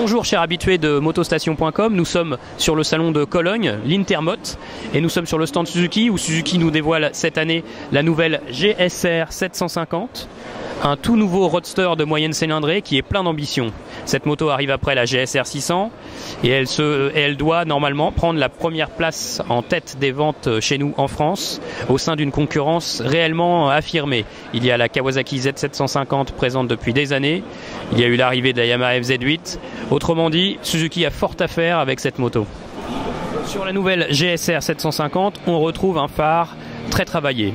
Bonjour chers habitués de motostation.com, nous sommes sur le salon de Cologne, l'Intermot, et nous sommes sur le stand Suzuki où Suzuki nous dévoile cette année la nouvelle GSR 750, un tout nouveau roadster de moyenne cylindrée qui est plein d'ambition. Cette moto arrive après la GSR 600 et elle doit normalement prendre la première place en tête des ventes chez nous en France au sein d'une concurrence réellement affirmée. Il y a la Kawasaki Z750 présente depuis des années, il y a eu l'arrivée de la Yamaha FZ8, autrement dit Suzuki a fort à faire avec cette moto. Sur la nouvelle GSR 750, on retrouve un phare très travaillé.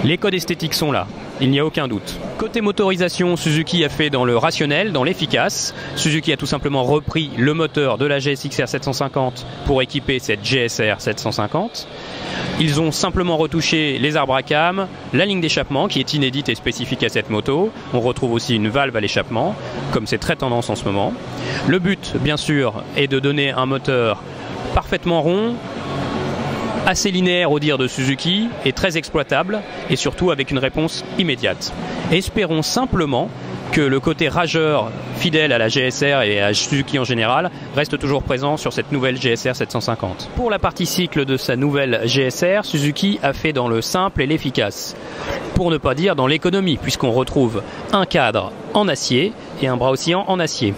Les codes esthétiques sont là, il n'y a aucun doute. Côté motorisation, Suzuki a fait dans le rationnel, dans l'efficace. Suzuki a tout simplement repris le moteur de la GSX-R 750 pour équiper cette GSR 750. Ils ont simplement retouché les arbres à cam, la ligne d'échappement qui est inédite et spécifique à cette moto. On retrouve aussi une valve à l'échappement, comme c'est très tendance en ce moment. Le but, bien sûr, est de donner un moteur parfaitement rond, assez linéaire au dire de Suzuki et très exploitable et surtout avec une réponse immédiate. Espérons simplement que le côté rageur fidèle à la GSR et à Suzuki en général reste toujours présent sur cette nouvelle GSR 750. Pour la partie cycle de sa nouvelle GSR, Suzuki a fait dans le simple et l'efficace, pour ne pas dire dans l'économie, puisqu'on retrouve un cadre en acier et un bras oscillant en acier.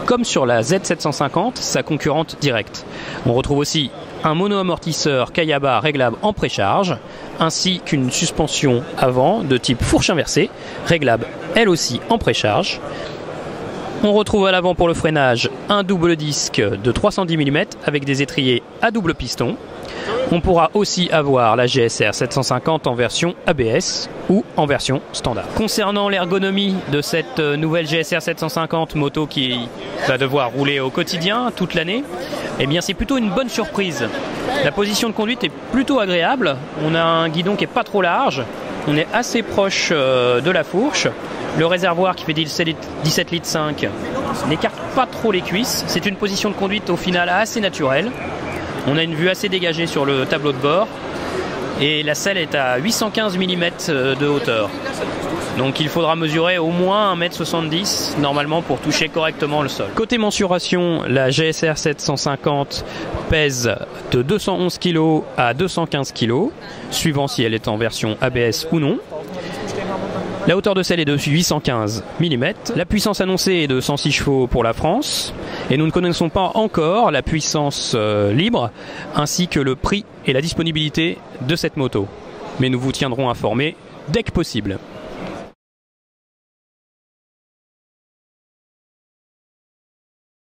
Comme sur la Z750, sa concurrente directe. On retrouve aussi un mono-amortisseur Kayaba réglable en précharge, ainsi qu'une suspension avant de type fourche inversée, réglable elle aussi en précharge. On retrouve à l'avant pour le freinage un double disque de 310 mm avec des étriers à double piston. On pourra aussi avoir la GSR 750 en version ABS ou en version standard. Concernant l'ergonomie de cette nouvelle GSR 750, moto qui va devoir rouler au quotidien toute l'année, eh bien c'est plutôt une bonne surprise. La position de conduite est plutôt agréable, on a un guidon qui est pas trop large, on est assez proche de la fourche. Le réservoir qui fait 17 litres 5 n'écarte pas trop les cuisses, c'est une position de conduite au final assez naturelle. On a une vue assez dégagée sur le tableau de bord et la selle est à 815 mm de hauteur. Donc il faudra mesurer au moins 1,70 m normalement pour toucher correctement le sol. Côté mensuration, la GSR 750 pèse de 211 kg à 215 kg, suivant si elle est en version ABS ou non. La hauteur de selle est de 815 mm. La puissance annoncée est de 106 chevaux pour la France. Et nous ne connaissons pas encore la puissance libre, ainsi que le prix et la disponibilité de cette moto. Mais nous vous tiendrons informés dès que possible.